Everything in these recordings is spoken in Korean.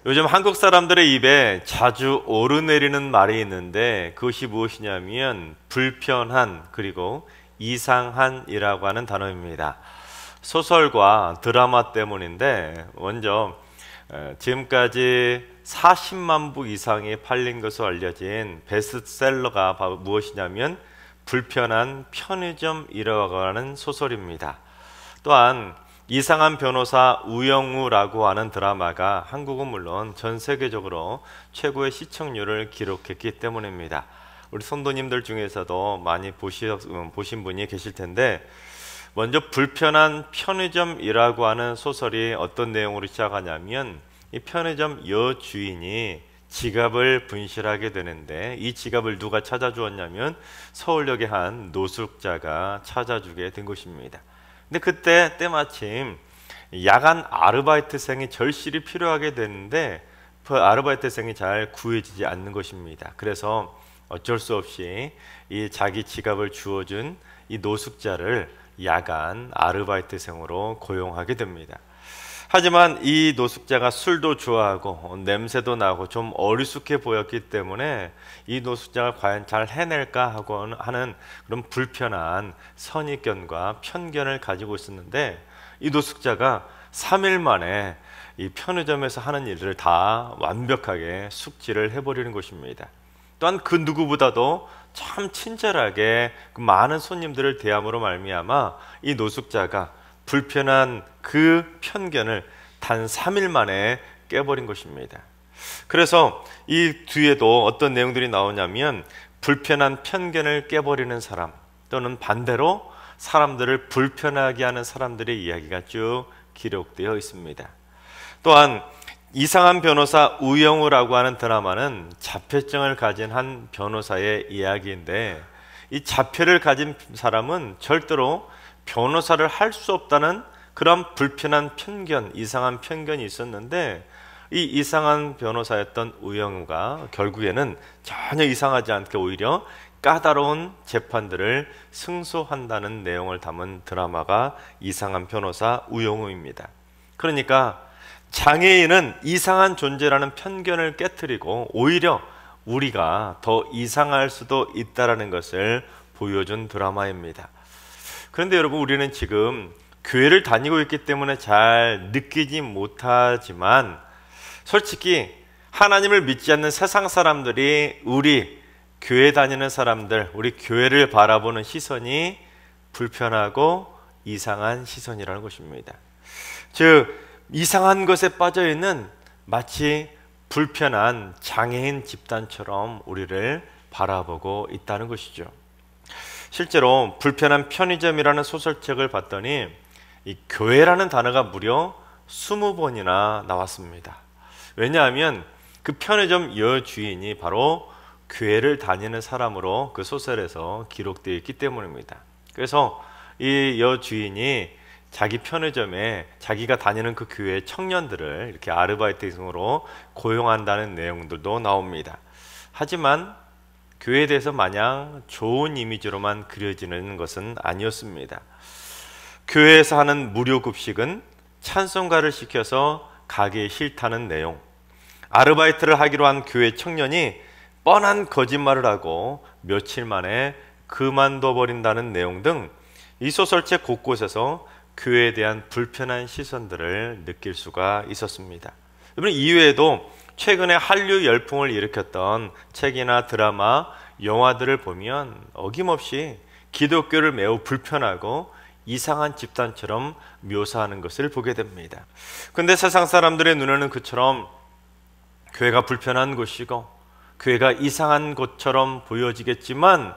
요즘 한국 사람들의 입에 자주 오르내리는 말이 있는데 그것이 무엇이냐면 불편한 그리고 이상한이라고 하는 단어입니다. 소설과 드라마 때문인데 먼저 지금까지 40만 부 이상이 팔린 것으로 알려진 베스트셀러가 바로 무엇이냐면 불편한 편의점이라고 하는 소설입니다. 또한 이상한 변호사 우영우라고 하는 드라마가 한국은 물론 전 세계적으로 최고의 시청률을 기록했기 때문입니다. 우리 성도님들 중에서도 많이 보신 분이 계실 텐데, 먼저 불편한 편의점이라고 하는 소설이 어떤 내용으로 시작하냐면 이 편의점 여주인이 지갑을 분실하게 되는데 이 지갑을 누가 찾아주었냐면 서울역의 한 노숙자가 찾아주게 된 것입니다. 근데 그때 때마침 야간 아르바이트생이 절실히 필요하게 되는데 그 아르바이트생이 잘 구해지지 않는 것입니다. 그래서 어쩔 수 없이 이 자기 지갑을 주어준 이 노숙자를 야간 아르바이트생으로 고용하게 됩니다. 하지만 이 노숙자가 술도 좋아하고 냄새도 나고 좀 어리숙해 보였기 때문에 이 노숙자가 과연 잘 해낼까 하고 하는 그런 불편한 선입견과 편견을 가지고 있었는데, 이 노숙자가 3일 만에 이 편의점에서 하는 일들을 다 완벽하게 숙지를 해버리는 것입니다. 또한 그 누구보다도 참 친절하게 그 많은 손님들을 대함으로 말미암아 이 노숙자가 불편한 그 편견을 단 3일 만에 깨버린 것입니다. 그래서 이 뒤에도 어떤 내용들이 나오냐면 불편한 편견을 깨버리는 사람, 또는 반대로 사람들을 불편하게 하는 사람들의 이야기가 쭉 기록되어 있습니다. 또한 이상한 변호사 우영우라고 하는 드라마는 자폐증을 가진 한 변호사의 이야기인데, 이 자폐를 가진 사람은 절대로 변호사를 할 수 없다는 그런 불편한 편견, 이상한 편견이 있었는데, 이 이상한 변호사였던 우영우가 결국에는 전혀 이상하지 않게 오히려 까다로운 재판들을 승소한다는 내용을 담은 드라마가 이상한 변호사 우영우입니다. 그러니까 장애인은 이상한 존재라는 편견을 깨트리고 오히려 우리가 더 이상할 수도 있다는 것을 보여준 드라마입니다. 그런데 여러분, 우리는 지금 교회를 다니고 있기 때문에 잘 느끼지 못하지만 솔직히 하나님을 믿지 않는 세상 사람들이 우리 교회 다니는 사람들, 우리 교회를 바라보는 시선이 불편하고 이상한 시선이라는 것입니다. 즉 이상한 것에 빠져있는 마치 불편한 장애인 집단처럼 우리를 바라보고 있다는 것이죠. 실제로 불편한 편의점이라는 소설책을 봤더니 이 교회라는 단어가 무려 20번이나 나왔습니다. 왜냐하면 그 편의점 여주인이 바로 교회를 다니는 사람으로 그 소설에서 기록되어 있기 때문입니다. 그래서 이 여주인이 자기 편의점에 자기가 다니는 그 교회 청년들을 이렇게 아르바이트생으로 고용한다는 내용들도 나옵니다. 하지만 교회에 대해서 마냥 좋은 이미지로만 그려지는 것은 아니었습니다. 교회에서 하는 무료 급식은 찬송가를 시켜서 가기 싫다는 내용, 아르바이트를 하기로 한 교회 청년이 뻔한 거짓말을 하고 며칠 만에 그만둬 버린다는 내용 등 이 소설책 곳곳에서 교회에 대한 불편한 시선들을 느낄 수가 있었습니다. 여러분, 이외에도 최근에 한류 열풍을 일으켰던 책이나 드라마, 영화들을 보면 어김없이 기독교를 매우 불편하고 이상한 집단처럼 묘사하는 것을 보게 됩니다. 그런데 세상 사람들의 눈에는 그처럼 교회가 불편한 곳이고 교회가 이상한 곳처럼 보여지겠지만,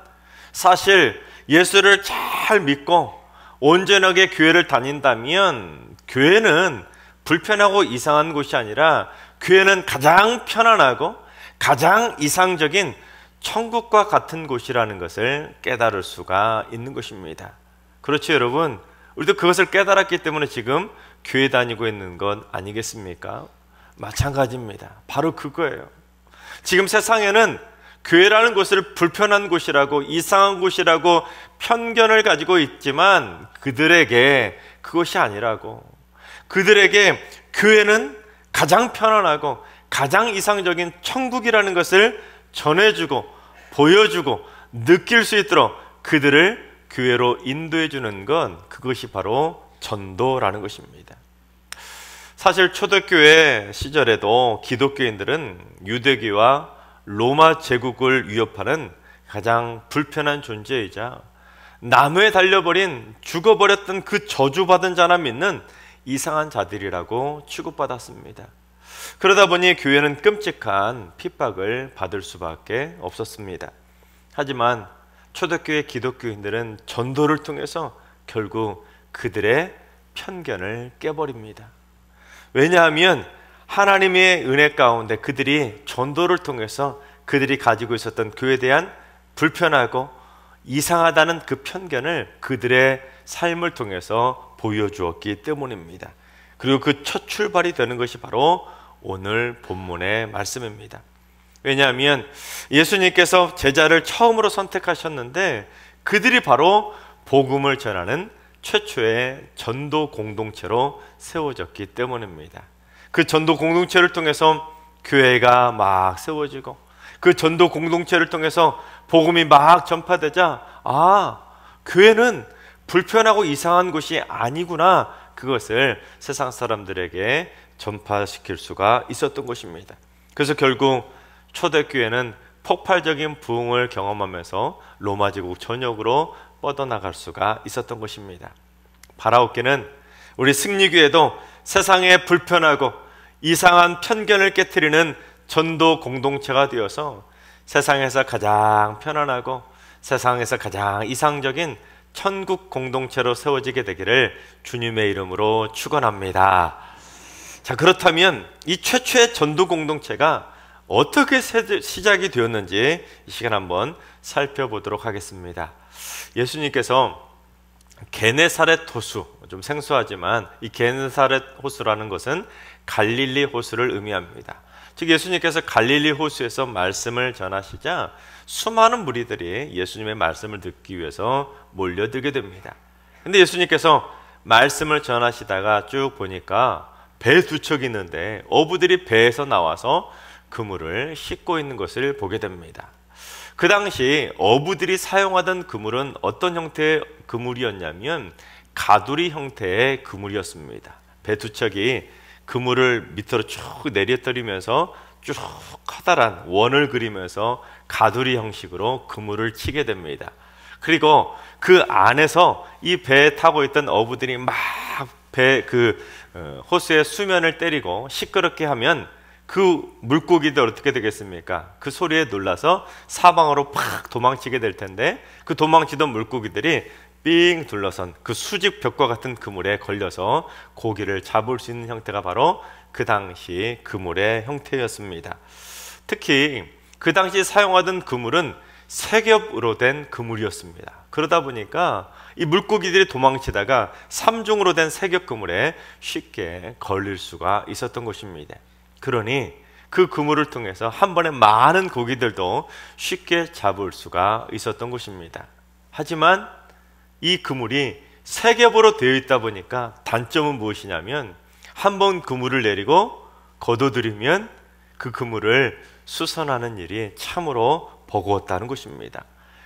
사실 예수를 잘 믿고 온전하게 교회를 다닌다면 교회는 불편하고 이상한 곳이 아니라 교회는 가장 편안하고 가장 이상적인 천국과 같은 곳이라는 것을 깨달을 수가 있는 것입니다. 그렇죠, 여러분? 우리도 그것을 깨달았기 때문에 지금 교회 다니고 있는 것 아니겠습니까? 마찬가지입니다. 바로 그거예요. 지금 세상에는 교회라는 곳을 불편한 곳이라고, 이상한 곳이라고 편견을 가지고 있지만 그들에게 그것이 아니라고, 그들에게 교회는 가장 편안하고 가장 이상적인 천국이라는 것을 전해주고 보여주고 느낄 수 있도록 그들을 교회로 인도해 주는 건 그것이 바로 전도라는 것입니다. 사실 초대교회 시절에도 기독교인들은 유대교와 로마 제국을 위협하는 가장 불편한 존재이자 나무에 달려버린 죽어버렸던 그 저주받은 자나 믿는 이상한 자들이라고 취급받았습니다. 그러다 보니 교회는 끔찍한 핍박을 받을 수밖에 없었습니다. 하지만 초대교회 기독교인들은 전도를 통해서 결국 그들의 편견을 깨버립니다. 왜냐하면 하나님의 은혜 가운데 그들이 전도를 통해서 그들이 가지고 있었던 교회에 대한 불편하고 이상하다는 그 편견을 그들의 삶을 통해서 보여주었기 때문입니다. 그리고 그 첫 출발이 되는 것이 바로 오늘 본문의 말씀입니다. 왜냐하면 예수님께서 제자를 처음으로 선택하셨는데 그들이 바로 복음을 전하는 최초의 전도 공동체로 세워졌기 때문입니다. 그 전도 공동체를 통해서 교회가 막 세워지고 그 전도 공동체를 통해서 복음이 막 전파되자 교회는 불편하고 이상한 곳이 아니구나, 그것을 세상 사람들에게 전파시킬 수가 있었던 것입니다. 그래서 결국 초대교회는 폭발적인 부흥을 경험하면서 로마 제국 전역으로 뻗어나갈 수가 있었던 것입니다. 바라옵기는 우리 승리교회도 세상에 불편하고 이상한 편견을 깨트리는 전도 공동체가 되어서 세상에서 가장 편안하고 세상에서 가장 이상적인 천국 공동체로 세워지게 되기를 주님의 이름으로 축원합니다. 자, 그렇다면 이 최초의 전도 공동체가 어떻게 시작이 되었는지 이 시간 한번 살펴보도록 하겠습니다. 예수님께서 게네사렛 호수, 좀 생소하지만 이 게네사렛 호수라는 것은 갈릴리 호수를 의미합니다. 즉 예수님께서 갈릴리 호수에서 말씀을 전하시자 수많은 무리들이 예수님의 말씀을 듣기 위해서 몰려들게 됩니다. 근데 예수님께서 말씀을 전하시다가 쭉 보니까 배 두 척이 있는데 어부들이 배에서 나와서 그물을 씻고 있는 것을 보게 됩니다. 그 당시 어부들이 사용하던 그물은 어떤 형태의 그물이었냐면 가두리 형태의 그물이었습니다. 배 두 척이 그물을 밑으로 쭉 내려뜨리면서 쭉 커다란 원을 그리면서 가두리 형식으로 그물을 치게 됩니다. 그리고 그 안에서 이 배에 타고 있던 어부들이 막 호수의 수면을 때리고 시끄럽게 하면 그 물고기들 어떻게 되겠습니까? 그 소리에 놀라서 사방으로 팍 도망치게 될 텐데 그 도망치던 물고기들이 삥 둘러선 그 수직 벽과 같은 그물에 걸려서 고기를 잡을 수 있는 형태가 바로 그 당시 그물의 형태였습니다. 특히 그 당시 사용하던 그물은 세겹으로 된 그물이었습니다. 그러다 보니까 이 물고기들이 도망치다가 3중으로 된 세겹 그물에 쉽게 걸릴 수가 있었던 것입니다. 그러니 그 그물을 통해서 한 번에 많은 고기들도 쉽게 잡을 수가 있었던 것입니다. 하지만 이 그물이 세겹으로 되어 있다 보니까 단점은 무엇이냐면 한 번 그물을 내리고 걷어들이면 그 그물을 수선하는 일이 참으로 버거웠다는 것입니다.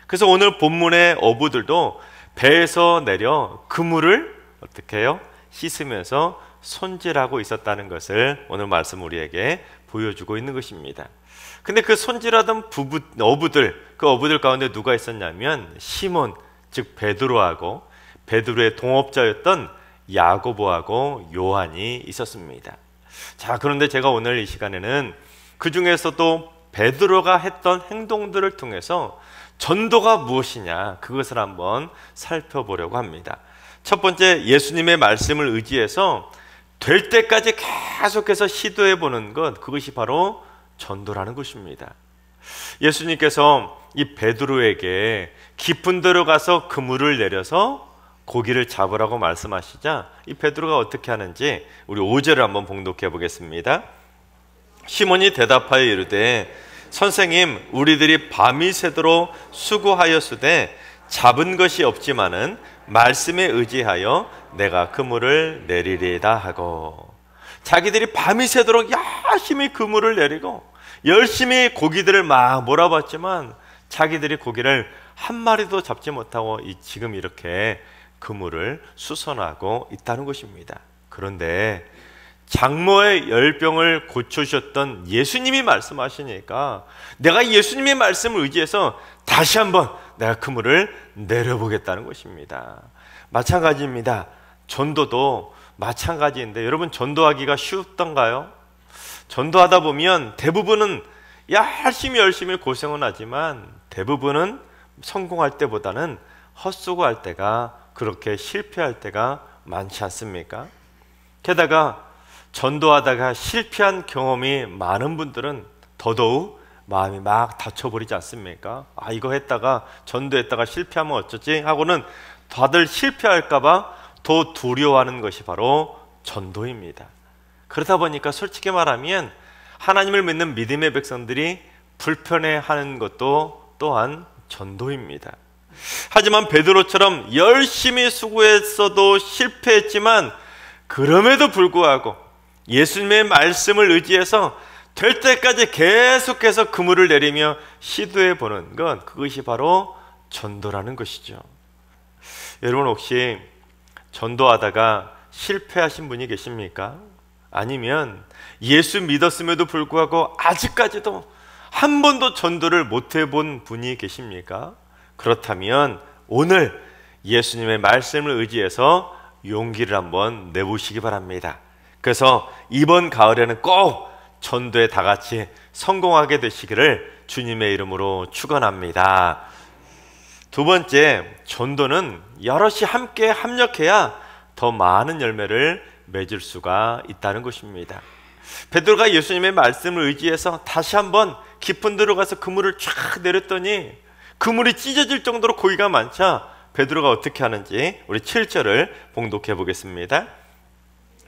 그래서 오늘 본문의 어부들도 배에서 내려 그물을 어떻게 해요? 씻으면서 손질하고 있었다는 것을 오늘 말씀 우리에게 보여주고 있는 것입니다. 근데 그 손질하던 어부들, 그 어부들 가운데 누가 있었냐면 시몬, 즉 베드로하고 베드로의 동업자였던 야고보하고 요한이 있었습니다. 자, 그런데 제가 오늘 이 시간에는 그 중에서도 베드로가 했던 행동들을 통해서 전도가 무엇이냐, 그것을 한번 살펴보려고 합니다. 첫 번째, 예수님의 말씀을 의지해서 될 때까지 계속해서 시도해 보는 것, 그것이 바로 전도라는 것입니다. 예수님께서 이 베드로에게 깊은 데로 가서 그물을 내려서 고기를 잡으라고 말씀하시자 이 베드로가 어떻게 하는지 우리 5절을 한번 봉독해 보겠습니다. 시몬이 대답하여 이르되 선생님, 우리들이 밤이 새도록 수고하였으되 잡은 것이 없지만은 말씀에 의지하여 내가 그물을 내리리이다 하고. 자기들이 밤이 새도록 열심히 그물을 내리고 열심히 고기들을 막 몰아봤지만 자기들이 고기를 한 마리도 잡지 못하고 지금 이렇게 그물을 수선하고 있다는 것입니다. 그런데 장모의 열병을 고쳐주셨던 예수님이 말씀하시니까 내가 예수님의 말씀을 의지해서 다시 한번 내가 그물을 내려보겠다는 것입니다. 마찬가지입니다. 전도도 마찬가지인데 여러분, 전도하기가 쉽던가요? 전도하다 보면 대부분은 열심히 고생은 하지만 대부분은 성공할 때보다는 헛수고할 때가, 그렇게 실패할 때가 많지 않습니까? 게다가 전도하다가 실패한 경험이 많은 분들은 더더욱 마음이 막 다쳐버리지 않습니까? 아, 이거 했다가 전도했다가 실패하면 어쩌지? 하고는 다들 실패할까봐 더 두려워하는 것이 바로 전도입니다. 그러다 보니까 솔직히 말하면 하나님을 믿는 믿음의 백성들이 불편해하는 것도 또한 전도입니다. 하지만 베드로처럼 열심히 수고했어도 실패했지만 그럼에도 불구하고 예수님의 말씀을 의지해서 될 때까지 계속해서 그물을 내리며 시도해 보는 것, 그것이 바로 전도라는 것이죠. 여러분, 혹시 전도하다가 실패하신 분이 계십니까? 아니면 예수 믿었음에도 불구하고 아직까지도 한 번도 전도를 못 해본 분이 계십니까? 그렇다면 오늘 예수님의 말씀을 의지해서 용기를 한번 내보시기 바랍니다. 그래서 이번 가을에는 꼭 전도에 다 같이 성공하게 되시기를 주님의 이름으로 축원합니다. 두 번째, 전도는 여럿이 함께 합력해야 더 많은 열매를 맺을 수가 있다는 것입니다. 베드로가 예수님의 말씀을 의지해서 다시 한번 깊은 데로 가서 그물을 쫙 내렸더니 그물이 찢어질 정도로 고기가 많자 베드로가 어떻게 하는지 우리 7절을 봉독해 보겠습니다.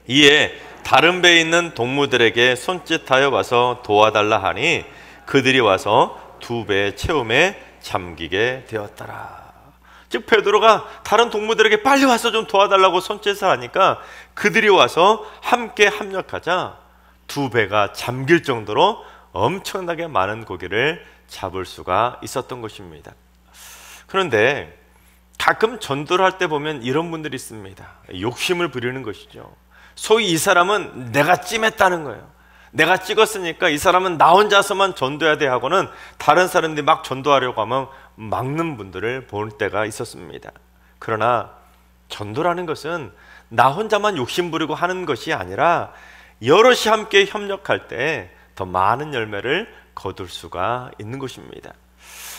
이에 다른 배에 있는 동무들에게 손짓하여 와서 도와달라 하니 그들이 와서 두 배의 채움에 잠기게 되었더라. 즉 베드로가 다른 동무들에게 빨리 와서 좀 도와달라고 손짓을 하니까 그들이 와서 함께 합력하자 두 배가 잠길 정도로 엄청나게 많은 고기를 잡을 수가 있었던 것입니다. 그런데 가끔 전도를 할 때 보면 이런 분들이 있습니다. 욕심을 부리는 것이죠. 소위 이 사람은 내가 찜했다는 거예요. 내가 찍었으니까 이 사람은 나 혼자서만 전도해야 돼 하고는 다른 사람들이 막 전도하려고 하면 막는 분들을 볼 때가 있었습니다. 그러나 전도라는 것은 나 혼자만 욕심 부리고 하는 것이 아니라 여럿이 함께 협력할 때 더 많은 열매를 거둘 수가 있는 것입니다.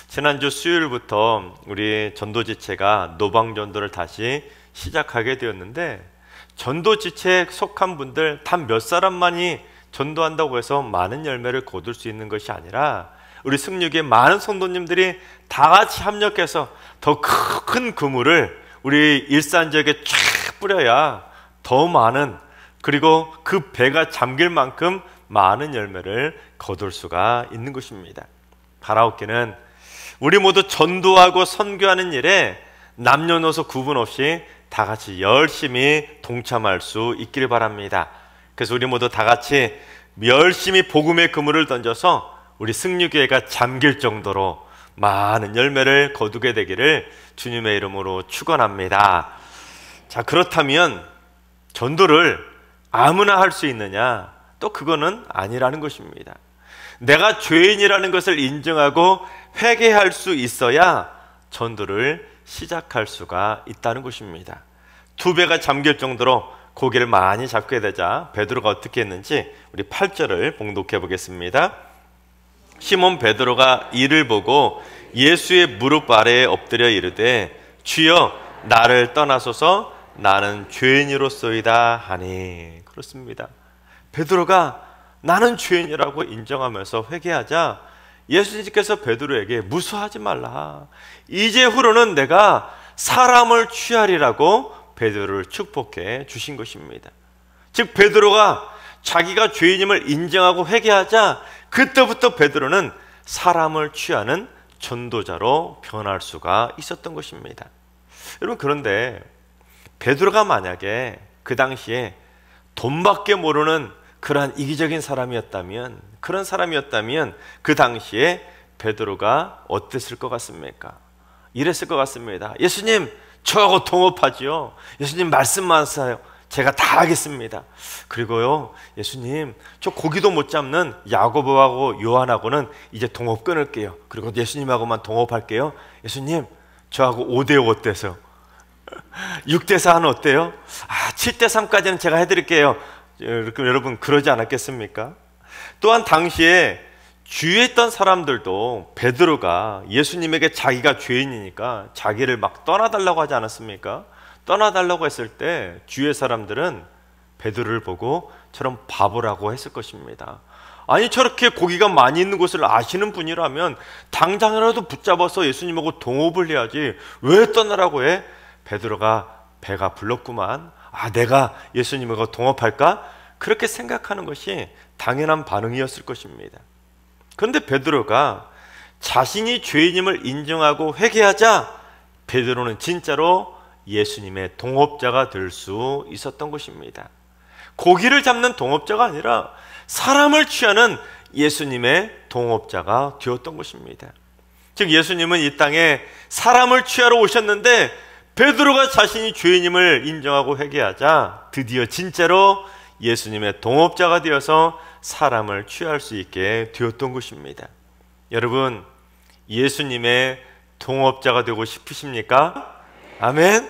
지난주 수요일부터 우리 전도지체가 노방전도를 다시 시작하게 되었는데 전도지체에 속한 분들 단 몇 사람만이 전도한다고 해서 많은 열매를 거둘 수 있는 것이 아니라 우리 승육의 많은 성도님들이 다 같이 협력해서 더 큰 그물을 우리 일산지역에 쫙 뿌려야 더 많은, 그리고 그 배가 잠길 만큼 많은 열매를 거둘 수가 있는 것입니다. 바라옵기는 우리 모두 전도하고 선교하는 일에 남녀노소 구분 없이 다 같이 열심히 동참할 수 있길 바랍니다. 그래서 우리 모두 다 같이 열심히 복음의 그물을 던져서 우리 승리교회가 잠길 정도로 많은 열매를 거두게 되기를 주님의 이름으로 축원합니다. 자, 그렇다면 전도를 아무나 할 수 있느냐? 또 그거는 아니라는 것입니다. 내가 죄인이라는 것을 인정하고 회개할 수 있어야 전도를 시작할 수가 있다는 것입니다. 두 배가 잠길 정도로 고기를 많이 잡게 되자 베드로가 어떻게 했는지 우리 8절을 봉독해 보겠습니다. 시몬 베드로가 이를 보고 예수의 무릎 아래에 엎드려 이르되 주여 나를 떠나소서 나는 죄인이로소이다 하니. 그렇습니다. 베드로가 나는 죄인이라고 인정하면서 회개하자 예수님께서 베드로에게 무수하지 말라, 이제후로는 내가 사람을 취하리라고 베드로를 축복해 주신 것입니다. 즉 베드로가 자기가 죄인임을 인정하고 회개하자 그때부터 베드로는 사람을 취하는 전도자로 변할 수가 있었던 것입니다. 여러분, 그런데 베드로가 만약에 그 당시에 돈밖에 모르는 그러한 이기적인 사람이었다면, 그런 사람이었다면 그 당시에 베드로가 어땠을 것 같습니까? 이랬을 것 같습니다. 예수님, 저하고 동업하지요. 예수님, 말씀만 하세요. 제가 다 하겠습니다. 그리고요, 예수님, 저 고기도 못 잡는 야고보하고 요한하고는 이제 동업 끊을게요. 그리고 예수님하고만 동업할게요. 예수님, 저하고 5대5 어때서? 6대4는 어때요? 7대3까지는 제가 해드릴게요. 여러분, 그러지 않았겠습니까? 또한 당시에 주위에 있던 사람들도 베드로가 예수님에게 자기가 죄인이니까 자기를 막 떠나달라고 하지 않았습니까? 떠나달라고 했을 때 주위의 사람들은 베드로를 보고 저런 바보라고 했을 것입니다. 아니, 저렇게 고기가 많이 있는 곳을 아시는 분이라면 당장이라도 붙잡아서 예수님하고 동업을 해야지 왜 떠나라고 해? 베드로가 배가 불렀구만. 내가 예수님하고 동업할까? 그렇게 생각하는 것이 당연한 반응이었을 것입니다. 그런데 베드로가 자신이 죄인임을 인정하고 회개하자 베드로는 진짜로 예수님의 동업자가 될 수 있었던 것입니다. 고기를 잡는 동업자가 아니라 사람을 취하는 예수님의 동업자가 되었던 것입니다. 즉, 예수님은 이 땅에 사람을 취하러 오셨는데 베드로가 자신이 죄인임을 인정하고 회개하자 드디어 진짜로 예수님의 동업자가 되어서 사람을 취할 수 있게 되었던 것입니다. 여러분, 예수님의 동업자가 되고 싶으십니까? 아멘.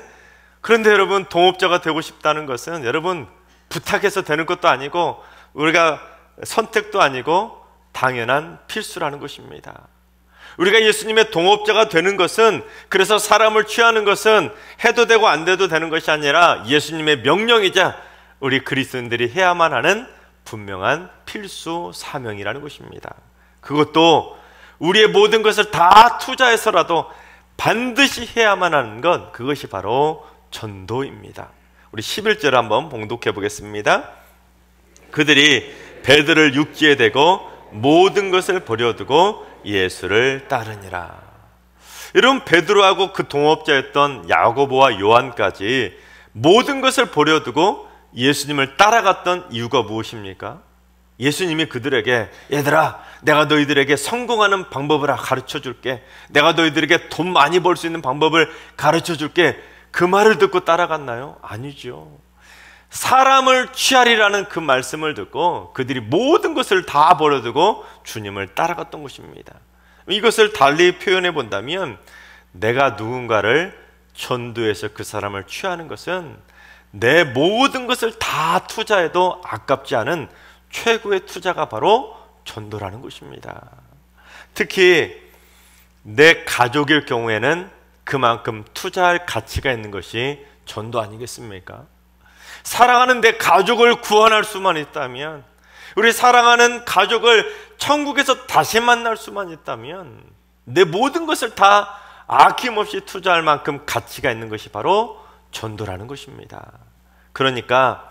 그런데 여러분, 동업자가 되고 싶다는 것은 여러분 부탁해서 되는 것도 아니고 우리가 선택도 아니고 당연한 필수라는 것입니다. 우리가 예수님의 동업자가 되는 것은, 그래서 사람을 취하는 것은 해도 되고 안 돼도 되는 것이 아니라 예수님의 명령이자 우리 그리스도인들이 해야만 하는 분명한 필수 사명이라는 것입니다. 그것도 우리의 모든 것을 다 투자해서라도 반드시 해야만 하는 것, 그것이 바로 전도입니다. 우리 11절 한번 봉독해 보겠습니다. 그들이 배들을 육지에 대고 모든 것을 버려두고 예수를 따르니라. 여러분, 베드로하고 그 동업자였던 야고보와 요한까지 모든 것을 버려두고 예수님을 따라갔던 이유가 무엇입니까? 예수님이 그들에게, 얘들아, 내가 너희들에게 성공하는 방법을 가르쳐 줄게, 내가 너희들에게 돈 많이 벌 수 있는 방법을 가르쳐 줄게, 그 말을 듣고 따라갔나요? 아니죠. 사람을 취하리라는 그 말씀을 듣고 그들이 모든 것을 다 버려두고 주님을 따라갔던 것입니다. 이것을 달리 표현해 본다면, 내가 누군가를 전도해서 그 사람을 취하는 것은 내 모든 것을 다 투자해도 아깝지 않은 최고의 투자가 바로 전도라는 것입니다. 특히 내 가족일 경우에는 그만큼 투자할 가치가 있는 것이 전도 아니겠습니까? 사랑하는 내 가족을 구원할 수만 있다면, 우리 사랑하는 가족을 천국에서 다시 만날 수만 있다면 내 모든 것을 다 아낌없이 투자할 만큼 가치가 있는 것이 바로 전도라는 것입니다. 그러니까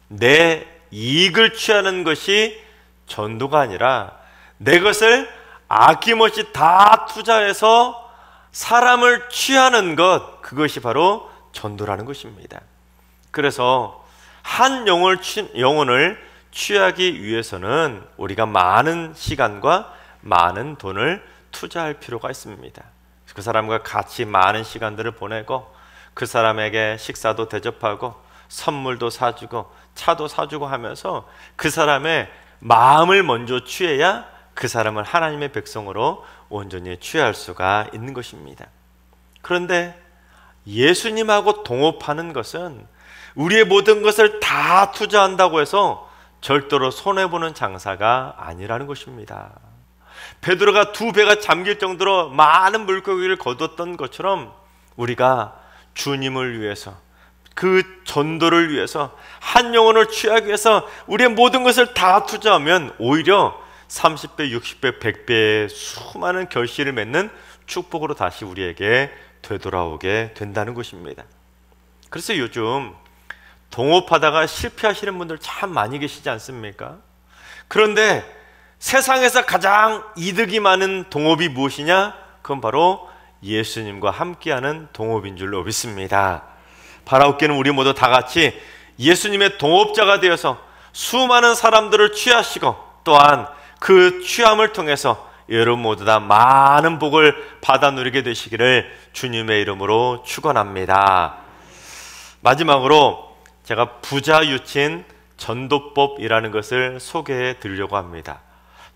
내 이익을 취하는 것이 전도가 아니라 내 것을 아낌없이 다 투자해서 사람을 취하는 것, 그것이 바로 전도라는 것입니다. 그래서 한 영혼을 취하기 위해서는 우리가 많은 시간과 많은 돈을 투자할 필요가 있습니다. 그 사람과 같이 많은 시간들을 보내고 그 사람에게 식사도 대접하고 선물도 사주고 차도 사주고 하면서 그 사람의 마음을 먼저 취해야 그 사람을 하나님의 백성으로 온전히 취할 수가 있는 것입니다. 그런데 예수님하고 동업하는 것은 우리의 모든 것을 다 투자한다고 해서 절대로 손해보는 장사가 아니라는 것입니다. 베드로가 두 배가 잠길 정도로 많은 물고기를 거뒀던 것처럼 우리가 주님을 위해서, 그 전도를 위해서, 한 영혼을 취하기 위해서 우리의 모든 것을 다 투자하면 오히려 30배, 60배, 100배의 수많은 결실을 맺는 축복으로 다시 우리에게 되돌아오게 된다는 것입니다. 그래서 요즘 동업하다가 실패하시는 분들 참 많이 계시지 않습니까? 그런데 세상에서 가장 이득이 많은 동업이 무엇이냐? 그건 바로 예수님과 함께하는 동업인 줄로 믿습니다. 바라옵기는 우리 모두 다 같이 예수님의 동업자가 되어서 수많은 사람들을 취하시고 또한 그 취함을 통해서 여러분 모두 다 많은 복을 받아 누리게 되시기를 주님의 이름으로 축원합니다. 마지막으로 제가 부자 유친 전도법이라는 것을 소개해 드리려고 합니다.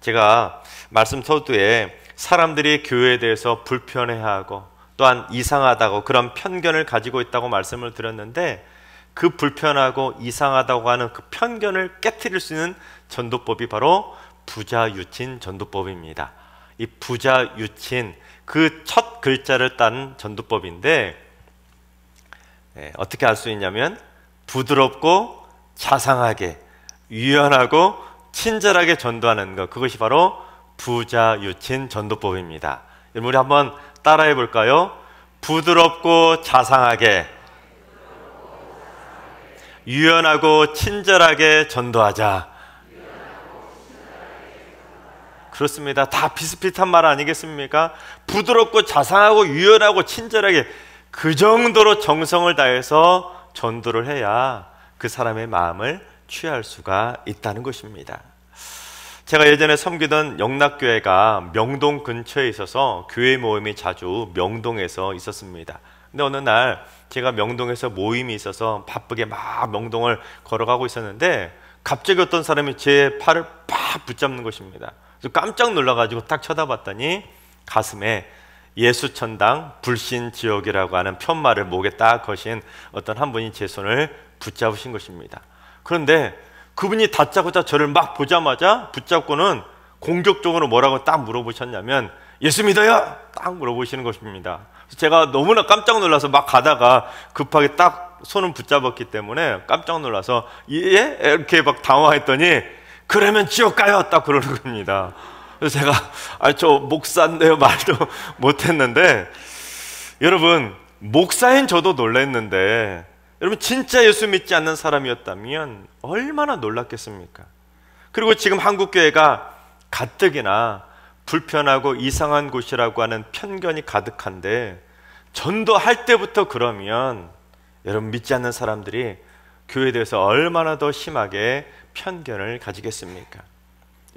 제가 말씀 서두에 사람들이 교회에 대해서 불편해하고 또한 이상하다고 그런 편견을 가지고 있다고 말씀을 드렸는데, 그 불편하고 이상하다고 하는 그 편견을 깨트릴 수 있는 전도법이 바로 부자 유친 전도법입니다. 이 부자 유친, 그 첫 글자를 딴 전도법인데 어떻게 알 수 있냐면 부드럽고 자상하게, 유연하고 친절하게 전도하는 것, 그것이 바로 부자 유친 전도법입니다. 여러분 우리 한번 따라해 볼까요? 부드럽고 자상하게, 유연하고 친절하게 전도하자. 그렇습니다. 다 비슷비슷한 말 아니겠습니까? 부드럽고 자상하고 유연하고 친절하게, 그 정도로 정성을 다해서 전도를 해야 그 사람의 마음을 취할 수가 있다는 것입니다. 제가 예전에 섬기던 영락교회가 명동 근처에 있어서 교회 모임이 자주 명동에서 있었습니다. 근데 어느 날 제가 명동에서 모임이 있어서 바쁘게 막 명동을 걸어가고 있었는데 갑자기 어떤 사람이 제 팔을 팍 붙잡는 것입니다. 그래서 깜짝 놀라가지고 딱 쳐다봤더니 가슴에 예수천당 불신지옥이라고 하는 편말을 목에 딱 거신 어떤 한 분이 제 손을 붙잡으신 것입니다. 그런데 그분이 다짜고짜 저를 막 보자마자 붙잡고는 공격적으로 뭐라고 딱 물어보셨냐면 예수 믿어요? 딱 물어보시는 것입니다. 제가 너무나 깜짝 놀라서 막 가다가 급하게 딱 손을 붙잡았기 때문에 깜짝 놀라서 예? 이렇게 막 당황했더니 그러면 지옥 가요? 딱 그러는 겁니다. 그래서 제가 저 목사인데요 말도 못했는데, 여러분 목사인 저도 놀랐는데 여러분 진짜 예수 믿지 않는 사람이었다면 얼마나 놀랐겠습니까? 그리고 지금 한국교회가 가뜩이나 불편하고 이상한 곳이라고 하는 편견이 가득한데 전도할 때부터 그러면 여러분 믿지 않는 사람들이 교회에 대해서 얼마나 더 심하게 편견을 가지겠습니까?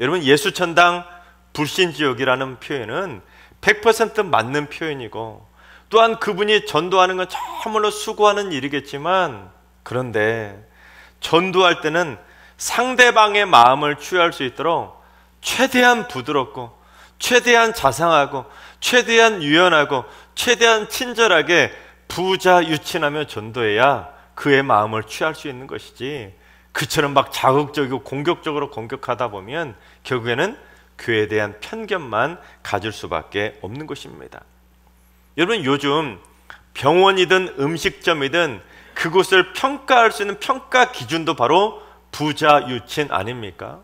여러분 예수천당 불신지옥이라는 표현은 100% 맞는 표현이고 또한 그분이 전도하는 건 정말로 수고하는 일이겠지만, 그런데 전도할 때는 상대방의 마음을 취할 수 있도록 최대한 부드럽고 최대한 자상하고 최대한 유연하고 최대한 친절하게 부자 유친하며 전도해야 그의 마음을 취할 수 있는 것이지, 그처럼 막 자극적이고 공격적으로 공격하다 보면 결국에는 교회에 대한 편견만 가질 수밖에 없는 것입니다. 여러분 요즘 병원이든 음식점이든 그곳을 평가할 수 있는 평가 기준도 바로 부자 유친 아닙니까?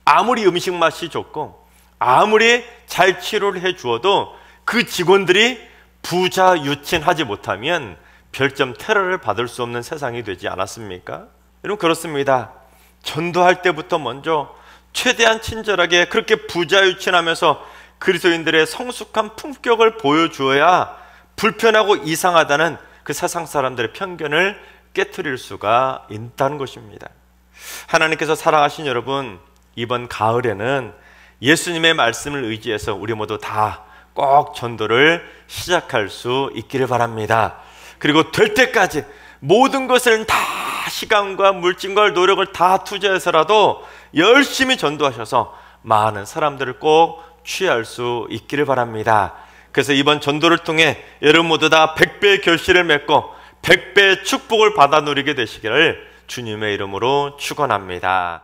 아무리 음식 맛이 좋고 아무리 잘 치료를 해 주어도 그 직원들이 부자 유친하지 못하면 별점 테러를 받을 수 없는 세상이 되지 않았습니까? 여러분 그렇습니다. 전도할 때부터 먼저 최대한 친절하게 그렇게 부자 유친하면서 그리스도인들의 성숙한 품격을 보여주어야 불편하고 이상하다는 그 세상 사람들의 편견을 깨트릴 수가 있다는 것입니다. 하나님께서 사랑하신 여러분, 이번 가을에는 예수님의 말씀을 의지해서 우리 모두 다 꼭 전도를 시작할 수 있기를 바랍니다. 그리고 될 때까지 모든 것을 다 시간과 물질과 노력을 다 투자해서라도 열심히 전도하셔서 많은 사람들을 꼭 취할 수 있기를 바랍니다. 그래서 이번 전도를 통해 여러분 모두 다 100배의 결실을 맺고 100배의 축복을 받아 누리게 되시기를 주님의 이름으로 축원합니다.